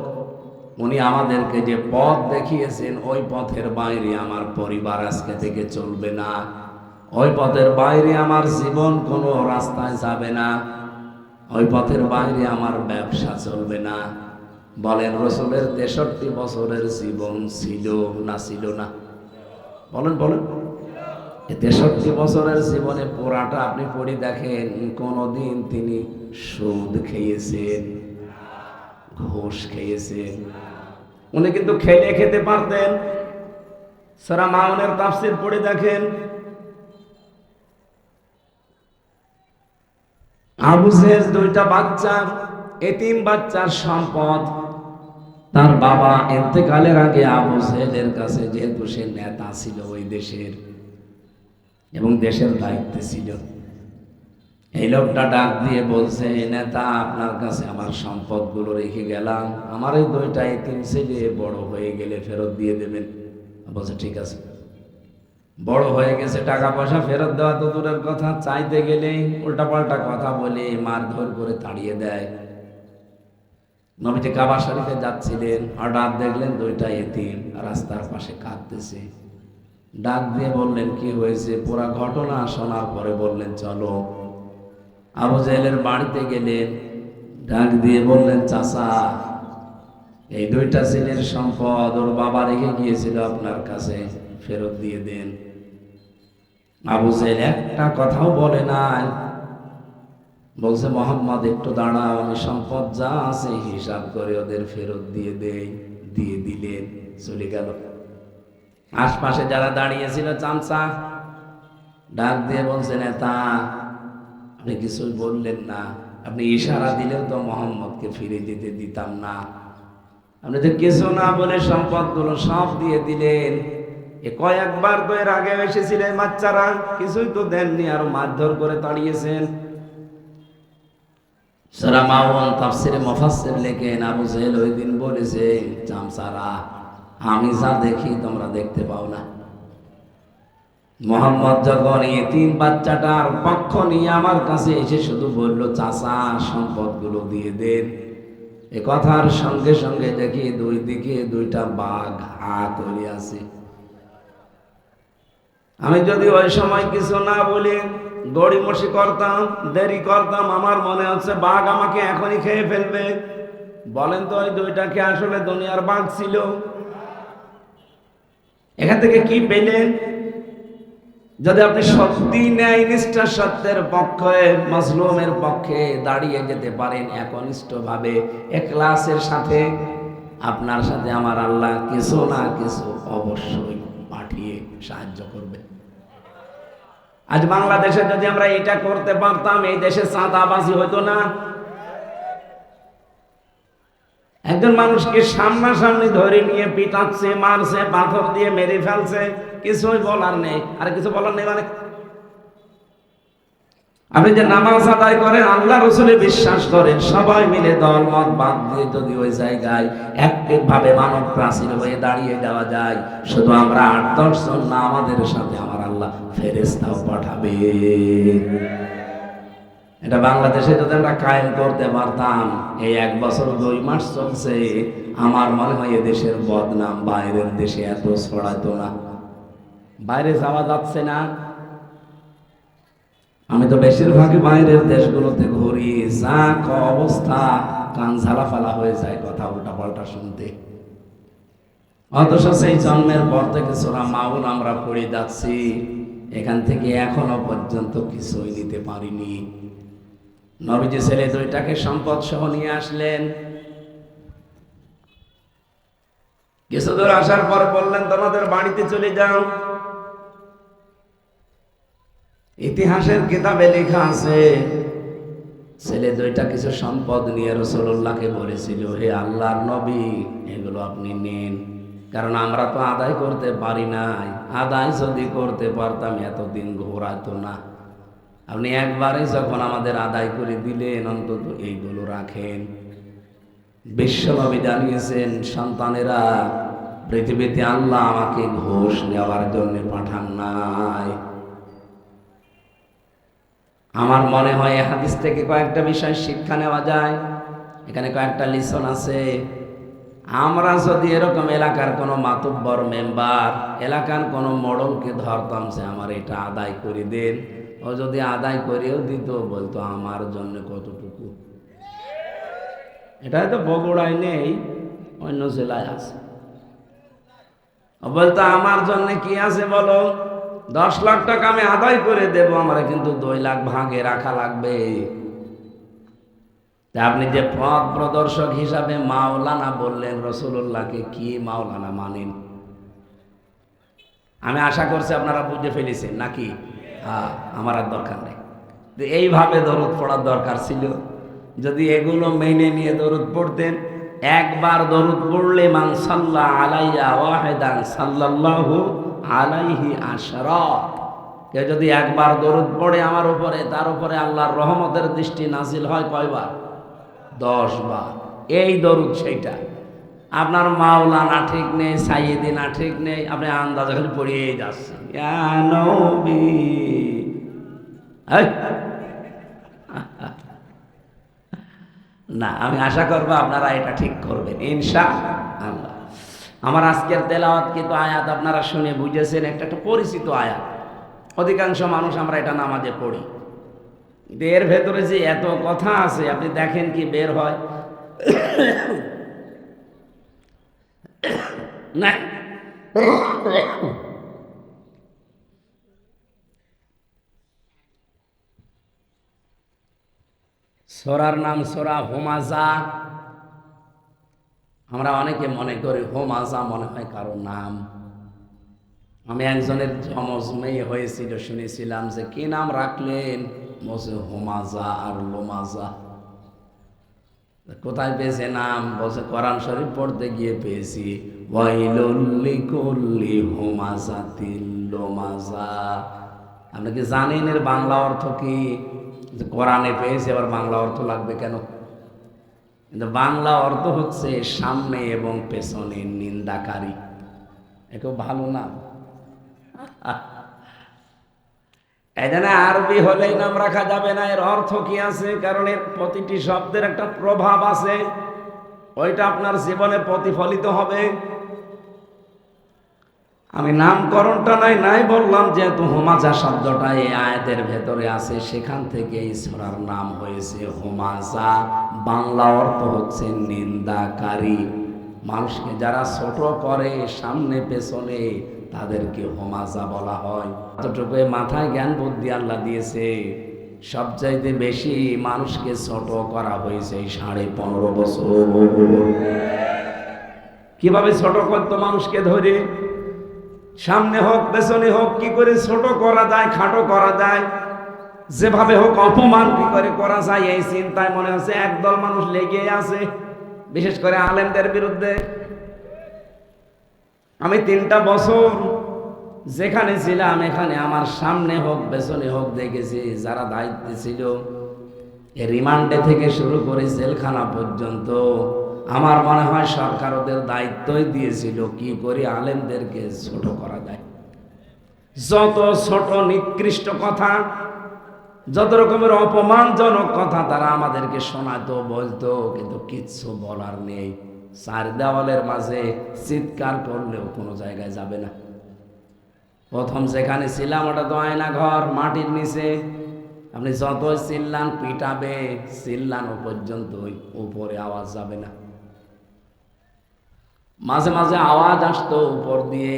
উনি আমাদেরকে যে পথ দেখিয়েছেন ওই পথের বাইরে আমার পরিবার আজকে থেকে চলবে না, ওই পথের বাইরে আমার জীবন কোনো রাস্তায় যাবে না, ওই পথের বাইরে আমার ব্যবসা চলবে না। বলেন রাসূলের 63 বছরের জীবন ছিল না ছিল না? বলেন বলেন। 63 বছরের জীবনে পুরাটা আপনি পড়ে দেখেন, কোনদিন তিনি সুদ খেয়েছেন, ঘুষ খেয়েছেন? উনি কিন্তু খেলে খেতে পারতেন। সূরা মাউনের তাফসীর পড়ে দেখেন, আবু জেহেল দুইটা বাচ্চা, এতিম বাচ্চার সম্পদ। তার বাবা ইন্তেকালের আগে আবু জেহেলের কাছে, যেহেতু সে নেতা ছিল ওই দেশের এবং দেশের দায়িত্বে ছিল, এই লোকটা ডাক দিয়ে বলছে, নেতা আপনার কাছে আমার সম্পদগুলো রেখে গেলাম, আমার এই দুইটা এতিম ছেলে বড় হয়ে গেলে ফেরত দিয়ে দেবেন। বলছে ঠিক আছে। বড় হয়ে গেছে, টাকা পয়সা ফেরত দেওয়া তো দূরের কথা, চাইতে গেলে উল্টাপাল্টা কথা বলে মারধর করে তাড়িয়ে দেয়। নবীজি কাবা শরীফে যাচ্ছিলেন, হঠাৎ দেখলেন দুইটা এতিম রাস্তার পাশে কাঁদতেছে। ডাক দিয়ে বললেন কি হয়েছে? পুরা ঘটনা শোনার পরে বললেন চলো। আবু জেহেলের বাড়িতে গেলেন, ডাক দিয়ে বললেন চাচা এই দুইটা ছেলের সম্পদ ওর বাবা রেখে গিয়েছিল আপনার কাছে, ফেরত দিয়ে দেন। আবু জেহেল একটা কথাও বলে নাই, বলছে মোহাম্মদ একটু দাঁড়াও, আমি সম্পদ যা আছে হিসাব করে ওদের ফেরত দিয়ে দেই। দিয়ে দিলেন, চলে গেল। আশপাশে যারা দাঁড়িয়েছিল চামচা ডাক দিয়ে বলছে, নেতা আপনি কিছুই বললেন না, আপনি ইশারা দিলেও তো মোহাম্মদকে ফিরে যেতে দিতাম না, আপনি তো কিছু না বলে সম্পদগুলো সব দিয়ে দিলেন। এ কয়েকবার তো এর আগে এসেছিলেন বাচ্চারা, কিছুই তো দেননি, আর মারধর করে তাড়িয়েছেন। সূরা মাউন তাফসিরে মুফাসসির লেখেন, আবু জেহেল ওই দিন বলেছে, চামচারা আমি যা দেখি তোমরা দেখতে পাও না। মোহাম্মদ যখন এতিম বাচ্চাটার পক্ষ নিয়ে আমার কাছে এসে শুধু বলল, চাচা সম্পদগুলো দিয়ে দেন, এ কথার সঙ্গে সঙ্গে দেখি দুই দিকে দুইটা বাঘ হাত হয়ে আছে। আমি যদি ওই সময় কিছু না বলি, গড়িমসি করতাম, দেরি করতাম, আমার মনে হচ্ছে বাঘ আমাকে এখনই খেয়ে ফেলবে। বলেন তো ওই দুইটাকে আসলে দুনিয়ার বাঘ ছিল? এখান থেকে কি পেলেন? যদি আপনি সত্যি ন্যায় নিষ্ঠার সত্যের পক্ষে, মাজলুমের পক্ষে দাঁড়িয়ে যেতে পারেন একনিষ্ঠভাবে, ইখলাসের সাথে, আপনার সাথে আমার আল্লাহ কিছু না কিছু অবশ্যই পাঠিয়ে সাহায্য করবে। আজ বাংলাদেশে যদি আমরা এটা করতে পারতাম, এই দেশে চাঁদাবাজি হতো না। একজন মানুষকে সামনাসামনি ধরে নিয়ে পিটাচ্ছে, মারছে, পাথর দিয়ে মেরে ফেলছে, কিছুই বলার নেই। আর কিছু বলার নেই মানে আপনি যে নামাজ আদায় করেন, আল্লাহ রসুলে বিশ্বাস করেন, সবাই মিলে দল মত বাদ দিয়ে যদি ওই জায়গায় একভাবে মানব প্রাচীর হয়ে দাঁড়িয়ে যাওয়া যায়, শুধু আমরা 8-10 জন না, আমাদের সাথে আমার আল্লাহ ফেরেশতাও পাঠাবে। এটা বাংলাদেশে যদি আমরা কায়েম করতে পারতাম, এই 1 বছর 2 মাস চলছে, আমার মনে হয় এদেশের বদনাম বাইরের দেশে এত ছড়াতো না। বাইরে যাওয়া যাচ্ছে না, আমি তো বেশিরভাগই বাইরের দেশগুলোতে ঘুরি, যা অবস্থা, কান ঝালাফালা হয়ে যায় কথা উল্টা পাল্টা শুনতে। অথচ সেই জন্মের পর থেকে সূরা মাউন আমরা পড়ে যাচ্ছি, এখান থেকে এখনো পর্যন্ত কিছুই নিতে পারিনি। নবীজি ছেলে দুইটাকে সম্পদ সহ নিয়ে আসলেন, কিছু দূর আসার পর বললেন, তোমাদের বাড়িতে চলে যাও। ইতিহাসের কিতাবে লেখা আছে, ছেলে দুইটা কিছু সম্পদ নিয়ে রাসূলুল্লাহকে বলেছিল, হে আল্লাহর নবী, এগুলো আপনি নেন, কারণ আমরা তো আদায় করতে পারি নাই, আদায় যদি করতে পারতাম এতদিন ঘোরাতো না। আপনি একবারে যখন আমাদের আদায় করে দিলেন, অন্তত এইগুলো রাখেন। বিশ্বনবী জানিয়েছেন, সন্তানেরা, পৃথিবীতে আল্লাহ আমাকে ঘোষ নেওয়ার জন্য পাঠান নাই। আমার মনে হয় হাদিস থেকে কয়েকটা বিষয় শিক্ষা নেওয়া যায়, এখানে কয়েকটা লিসন আছে। আমরা যদি এরকম এলাকার কোনো মাতব্বর মেম্বার, এলাকার কোনো মডলকে ধরতাম, সে আমার এটা আদায় করে দেন, ও যদি আদায় করেও দিত, বলতো আমার জন্য কতটুকু। এটা হয়তো বগুড়ায় নেই, অন্য জেলায় আছে। ও বলতো আমার জন্য কি আছে বলো, 10 লাখ টাকা আমি আদায় করে দেব, আমার কিন্তু 2 লাখ ভাগে রাখা লাগবে। আপনি যে পথ প্রদর্শক হিসাবে মাওলানা বললেন রাসূলুল্লাহকে, কি মাওলানা মানেন? আমি আশা করছি আপনারা বুঝে ফেলেছেন নাকি? হ্যাঁ, আমার আর দরকার নেই। এইভাবে দরুদ পড়ার দরকার ছিল। যদি এগুলো মেনে নিয়ে দরুদ পড়তেন, একবার দরুদ পড়লে, মান সাল্লা আলাইয়া ওয়াহিদান সাল্লাল্লাহু আলাইহি আশরা, কেউ যদি একবার দরুদ পড়ে আমার উপরে, তার উপরে আল্লাহর রহমতের দৃষ্টি নাজিল হয় কয়বার? 10 বার। এই দরুদ সেইটা। আপনার মাওলানা ঠিক নেই, সাইয়েদিনা ঠিক নেই, আপনি আন্দাজে খালি পড়িয়ে যাচ্ছেন, ইয়া নবী। না, আমি আশা করবো আপনারা এটা ঠিক করবেন ইনশাআল্লাহ। আমার আজকের তেলাওয়াত কিন্তু আয়াত আপনারা শুনে বুঝেছেন, একটা পরিচিত আয়াত, অধিকাংশ মানুষ আমরা এটা নামাজে পড়ি, কিন্তু এর ভেতরে যে এত কথা আছে, আপনি দেখেন কি বের হয়। নাই। সূরার নাম সূরা হুমাযা। আমরা অনেকে মনে করি হুমাযা মনে হয় কারো নাম। আমি একজনের যমজ মেয়ে হয়েছিল, শুনেছিলাম যে কি নাম রাখলেন, বলছে হুমাযা আর লোমাযা। কোথায় পেয়েছে নাম? বলছে কোরআন শরীফ পড়তে গিয়ে পেয়েছি, ওয়াইলুল লিকুল্লি হুমাযাতিল লুমাযা। আপনি কি জানেন এর বাংলা অর্থ কি? যে কোরআনে পেয়েছে, আবার বাংলা অর্থ লাগবে কেন? কিন্তু বাংলা অর্থ হচ্ছে সামনে এবং পেছনে নিন্দাকারী। একটু ভালো নাম। এই জন্য আরবি হলেই নাম রাখা যাবে না, এর অর্থ কি আছে, কারণ এর প্রতিটি শব্দের একটা প্রভাব আছে, ওইটা আপনার জীবনে প্রতিফলিত হবে। আমি নামকরণটা নাই বললাম, যেহেতু হুমাযা শব্দটা এই আয়াতের ভেতরে আছে, সেখান থেকে এই সূরার নাম হয়েছে হুমাযা। বাংলা অর্থ হচ্ছে নিন্দাকারী। মানুষকে যারা ছোট করে সামনে পেছনে, তাদেরকে হুমাযা বলা হয়। এতটুকু মাথায় জ্ঞান বুদ্ধি আল্লাহ দিয়েছে। সবচাইতে বেশি মানুষকে ছোট করা হয়েছে এই 15.5 বছর। কিভাবে ছোট করতো মানুষকে ধরে, সামনে হোক পেছনে হোক, কি করে ছোট করা যায়, খাটো করা যায়, যেভাবে হোক অপমান কি করে করা যায়, এই চিন্তায় মনে হচ্ছে একদল মানুষ লেগে আছে, বিশেষ করে আলেমদের বিরুদ্ধে। আমি 3টা বছর যেখানে ছিলাম, এখানে আমার সামনে হোক পেছনে হোক দেখেছি যারা দায়িত্বে ছিল, রিমান্ডে থেকে শুরু করে জেলখানা পর্যন্ত, আমার মনে হয় সরকার ওদের দায়িত্বই দিয়েছিল কি করে আলেমদেরকে ছোট করা যায়। যত ছোট নিকৃষ্ট কথা, যত রকমের অপমানজনক কথা তারা আমাদেরকে শোনাতো, বলতো, কিন্তু কিচ্ছু বলার নেই। 4 দেওয়ালের মাঝে চিৎকার করলেও কোনো জায়গায় যাবে না। প্রথম যেখানে ছিলাম ওটা তো আয়না ঘর, মাটির নিচে। আপনি যতই চিল্লান, পিটাবে, চিল্লানো পর্যন্ত উপরে আওয়াজ যাবে না। মাঝে মাঝে আওয়াজ আসতো উপর দিয়ে,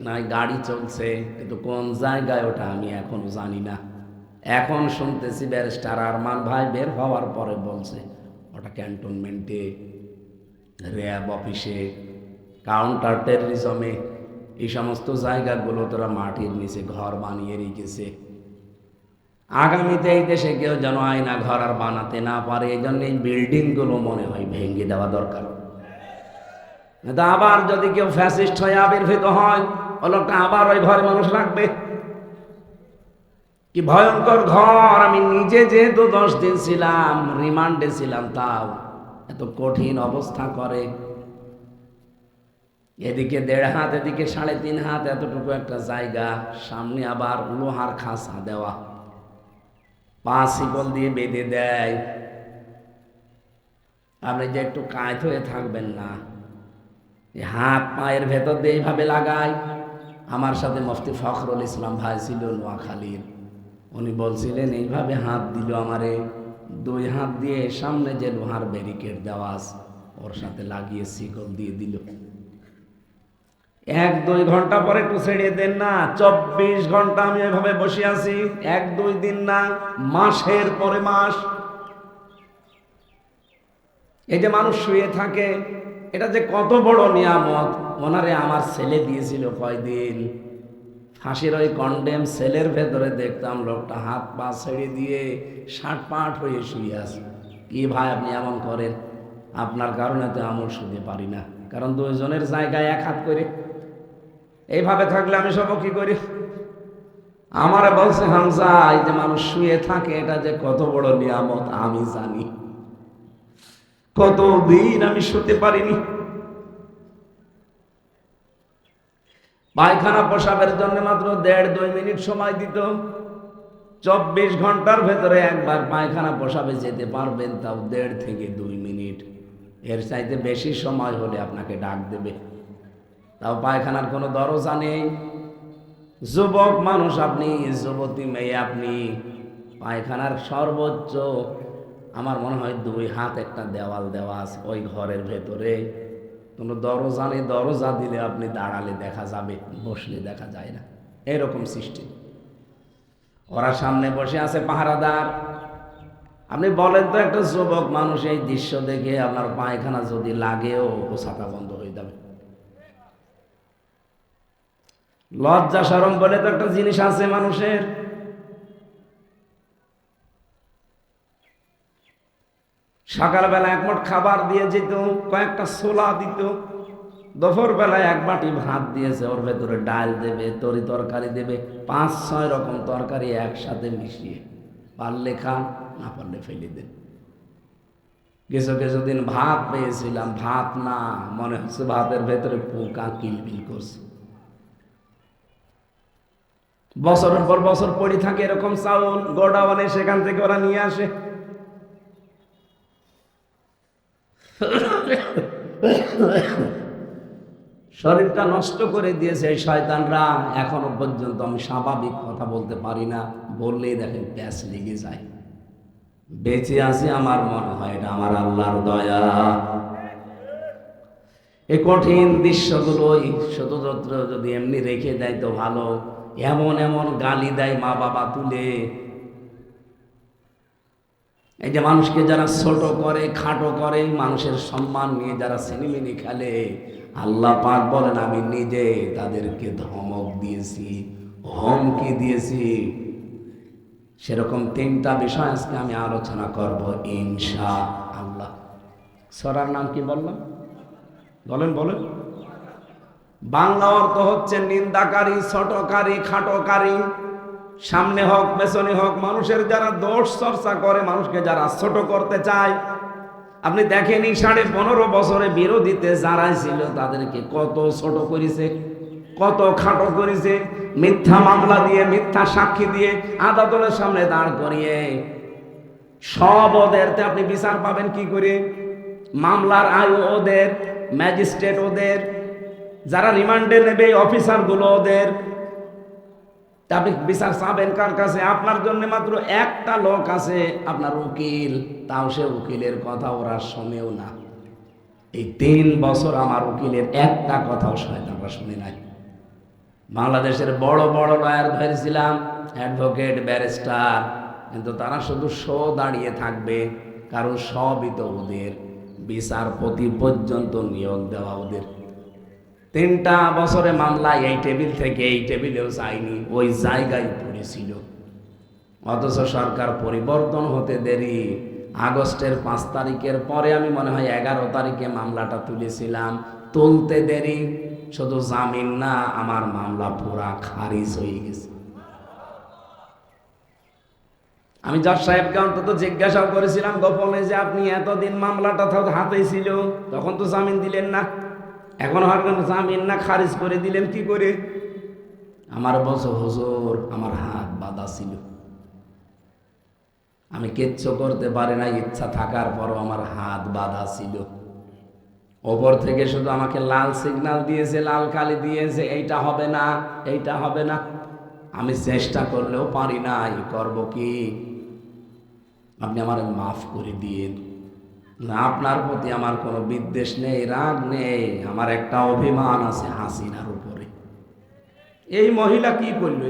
নাই গাড়ি চলছে, কিন্তু কোন জায়গায় ওটা আমি এখনো জানি না। এখন শুনতেছি ব্যারিস্টার আরমান ভাই বের হওয়ার পরে বলছে ওটা ক্যান্টনমেন্টে, র্যাব অফিসে, কাউন্টার টেররিজমে, এই সমস্ত জায়গাগুলো তোরা মাটির নিচে ঘর বানিয়ে রেখেছে। আগামীতে এই দেশে কেউ যেন আয়না ঘর আর বানাতে না পারে, এই জন্য এই বিল্ডিংগুলো মনে হয় ভেঙে দেওয়া দরকার। আবার যদি কেউ ফ্যাসিস্ট হয়ে আবির্ভূত হয়, ও লোকটা আবার ওই ঘরে মানুষ রাখবে। কি ভয়ঙ্কর ঘর! আমি নিজে যেহেতু 10 দিন ছিলাম, রিমান্ডে ছিলাম, তাও এত কঠিন অবস্থা করে। এদিকে 1.5 হাত, এদিকে 3.5 হাত, এতটুকু একটা জায়গা, সামনে আবার লোহার খাঁচা দেওয়া, 5 শিকল দিয়ে বেঁধে দেয়। আপনি যে একটু কায়ত হয়ে থাকবেন না, হাত পায়ের ভেতর দিয়ে এইভাবে লাগায়। আমার সাথে মুফতি ফখরুল ইসলাম ভাই ছিল নোয়াখালীর, উনি বলছিলেন এইভাবে হাত দিল আমারে, 2 হাত দিয়ে সামনে যে লোহার ব্যারিকেড দেওয়া আছে ওর সাথে লাগিয়ে শিকল দিয়ে দিল। 1-2 ঘন্টা পরে একটু ছেড়ে দেন না, 24 ঘন্টা আমি এভাবে বসে আছি। 1-2 দিন না, মাসের পরে মাস। এই যে মানুষ শুয়ে থাকে, এটা যে কত বড় নিয়ামত। ওনারে আমার ছেলে দিয়েছিল কয়দিন, ফাঁসির ওই কন্ডেম সেলের ভেতরে দেখতাম লোকটা হাত পা ছেড়ে দিয়ে ষাট হয়ে শুয়ে আছে। কি ভাই আপনি এমন করেন? আপনার কারণে তো আমল শুতে পারি না, কারণ 2 জনের জায়গায় 1 হাত করে। এইভাবে থাকলে আমি সব কি করি? আমারে বলছে হামজা, এই যে মানুষ শুয়ে থাকে এটা যে কত বড় নিয়ামত আমি জানি। কতদিন আমি শুতে পারিনি। পায়খানা প্রসাবের জন্য মাত্র 1.5-2 মিনিট সময় দিত। 24 ঘন্টার ভেতরে একবার পায়খানা প্রসাবে যেতে পারবেন, তাও 1.5 থেকে 2 মিনিট। এর চাইতে বেশি সময় হলে আপনাকে ডাক দেবে, তাও পায়খানার কোনো দরজা নেই। যুবক মানুষ আপনি, যুবতী মেয়ে আপনি, পায়খানার সর্বোচ্চ আমার মনে হয় 2 হাত একটা দেওয়াল দেওয়া আছে ওই ঘরের ভেতরে। কোনো দরজা নেই, দরজা দিলে আপনি দাঁড়ালে দেখা যাবে, বসলে দেখা যায় না, এরকম সৃষ্টি। ওরা সামনে বসে আছে পাহারাদার। আপনি বলেন তো একটা যুবক মানুষ এই দৃশ্য দেখে আপনার পায়খানা যদি লাগেও ছাতা বন্ধ হয়ে যাবে। লজ্জা শরম বলে তো একটা জিনিস আছে মানুষের। সকালবেলা এক মুঠ খাবার দিয়ে যেত, কয়েকটা ছোলা দিত। দুপুর বেলায় এক বাটি ভাত দিয়েছে, ওর ভেতরে ডাল দেবে, তরি তরকারি দেবে, 5-6 রকম তরকারি একসাথে মিশিয়ে, পারলে খান, না পারলে ফেলে দেন। কিছু কিছুদিন ভাত পেয়েছিলাম, ভাত না, মনে হচ্ছে ভাতের ভেতরে পোকা কিলবিল করছে। বছরের পর বছর পড়ে থাকে এরকম চাউল গোডাউনে, সেখান থেকে ওরা নিয়ে আসে। শরীরটা নষ্ট করে দিয়েছে এই শয়তানরা। এখনো পর্যন্ত আমি স্বাভাবিক কথা বলতে পারি না, বললেই দেখেন প্যাস লেগে যায়। বেঁচে আছি আমার মনে হয় এটা আমার আল্লাহর দয়া। এই কঠিন দৃশ্যগুলোই শুধুমাত্র যদি এমনি রেখে দেয় তো ভালো। এমন এমন গালি দেয় মা বাবা তুলে। এই যে মানুষকে যারা ছোট করে, খাটো করে, মানুষের সম্মান নিয়ে যারা সিনেমিনি খেলে, আল্লাহ পাক বলেন আমি নিজে তাদেরকে ধমক দিয়েছি, হুমকি দিয়েছি। সেরকম 3টা বিষয় আজকে আমি আলোচনা করব ইনশাআল্লাহ। সূরার নাম কি বললাম? বলেন বলেন। বাংলা অর্থ হচ্ছে নিন্দাকারী, ছোটকারী, খাটোকারী। সামনে হোক পেছনে হোক, মানুষের যারা দোষ চর্চা করে, মানুষকে যারা ছোট করতে চায়। আপনি দেখেনি 15.5 বছরে বিরোধীতে যারা ছিল তাদেরকে কত ছোট করেছে, কত খাটো করেছে। মিথ্যা মামলা দিয়ে, মিথ্যা সাক্ষী দিয়ে আদালতের সামনে দাঁড় করিয়ে সব ওদেরতে আপনি বিচার পাবেন কি করে? মামলার আয়ু ওদের, ম্যাজিস্ট্রেট ওদের, যারা রিমান্ডে নেবে অফিসারগুলো ওদের। আপনি বিচার চাবেন কার কাছে? আপনার জন্য মাত্র একটা লোক আছে, আপনার উকিল। তাও সে উকিলের কথা ওরা শোনেও না। এই 3 বছর আমার উকিলের একটা কথাও শয়তানরা শুনে নাই। বাংলাদেশের বড় বড় লয়ার ধরেছিলাম, অ্যাডভোকেট, ব্যারিস্টার, কিন্তু তারা শুধু শো দাঁড়িয়ে থাকবে, কারণ সবই তো ওদের। বিচারপতি পর্যন্ত নিয়োগ দেওয়া ওদের। 3টা বছরে মামলা এই টেবিল থেকে এই টেবিলেও যায়নি, ওই জায়গায় পড়েছিল। অথচ সরকার পরিবর্তন হতে দেরি। আগস্টের 5 তারিখের পরে আমি মনে হয় 11 তারিখে মামলাটা তুলেছিলাম। তুলতে দেরি, শুধু জামিন না, আমার মামলা পুরা খারিজ হয়ে গেছে। আমি জজ সাহেবকে অন্তত জিজ্ঞাসাও করেছিলাম গোপনে যে আপনি এতদিন মামলাটা হাতে ছিল, তখন তো জামিন দিলেন না, এখন হয়তো জামিন না খারিজ করে দিলেন কি করে? আমার বলছে হুজুর আমার হাত বাঁধা ছিল, আমি কিচ্ছু করতে পারি না, ইচ্ছা থাকার পরও আমার হাত বাঁধা ছিল। ওপর থেকে শুধু আমাকে লাল সিগন্যাল দিয়েছে, লাল কালি দিয়েছে, এইটা হবে না, এইটা হবে না। আমি চেষ্টা করলেও পারি নাই, করব কি? আপনি আমার মাফ করে দিন। না, আপনার প্রতি আমার কোনো বিদ্বেষ নেই, রাগ নেই, আমার একটা অভিমান আছে হাসিনার উপরে। এই মহিলা কি করবে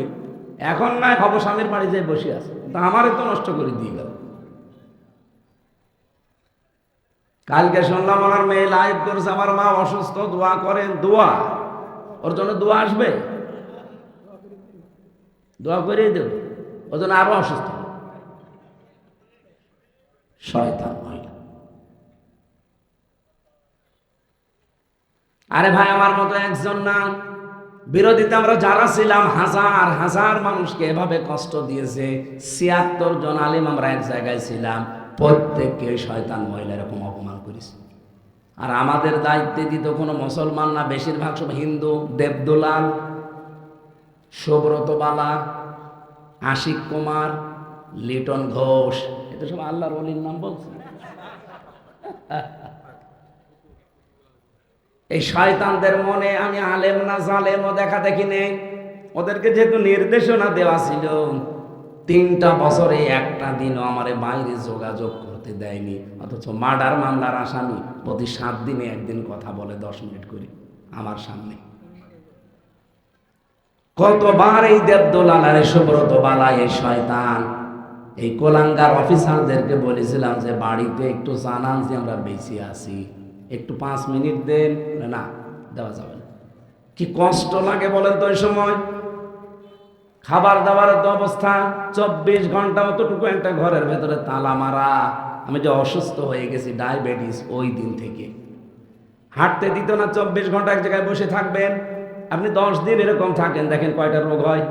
এখন? নাই হব স্বামীর বাড়ি যেয়ে বসে আছে, তা আমারে তো নষ্ট করে দিয়ে গেল। কালকে শুনলাম ওনার মেয়ে লাইভ করেছে, আমার মা অসুস্থ, দোয়া করেন। দোয়া? ওর জন্য দোয়া আসবে? দোয়া করেই দেব, ওর জন্য আরো অসুস্থ। শয়তান মহিলা। আরে ভাই, আমার মতো একজন না, বিরোধীতে আমরা যারা ছিলাম হাজার হাজার মানুষকে এভাবে কষ্ট দিয়েছে। 76 জন আলেম আমরা এক জায়গায় ছিলাম, প্রত্যেককে শয়তান মহিলা এরকম অপমান করেছে। আর আমাদের দায়িত্বে দিত কোনো মুসলমান না, বেশিরভাগ সব হিন্দু। দেবদুলাল, সুব্রত বালা, আশিক কুমার, লিটন ঘোষ, এটা সব আল্লাহর ওলির নাম বলছে। এই শয়তানদের মনে আমি আলেম না জালেমও দেখা দেখি নেই। ওদেরকে যেহেতু নির্দেশনা দেওয়া ছিল, 3টা বছরে একটা দিনও আমারে বাইরে যোগাযোগ করতে দেয়নি, অথচ মার্ডার মামলার আসামি প্রতি 7 দিনে একদিন কথা বলে 10 মিনিট করে আমার সামনে। কতবার এই দেবদোলালারে সুব্রত বালা, এই শয়তান, এই কোলাঙ্গার অফিসারদেরকে বলেছিলাম যে বাড়িতে একটু জানান যে আমরা বেঁচে আছি, একটু 5 মিনিট দেন। না, দেওয়া যাবে না। কি কষ্ট লাগে বলেন তো ওই সময়। খাবার দাবারের তো অবস্থা, 24 ঘন্টা অতটুকু একটা ঘরের ভেতরে তালা মারা। আমি যে অসুস্থ হয়ে গেছি ডায়াবেটিস, ওই দিন থেকে হাঁটতে দিত না। 24 ঘন্টা এক জায়গায় বসে থাকবেন। আপনি 10 দিন এরকম থাকেন, দেখেন কয়টা রোগ হয়।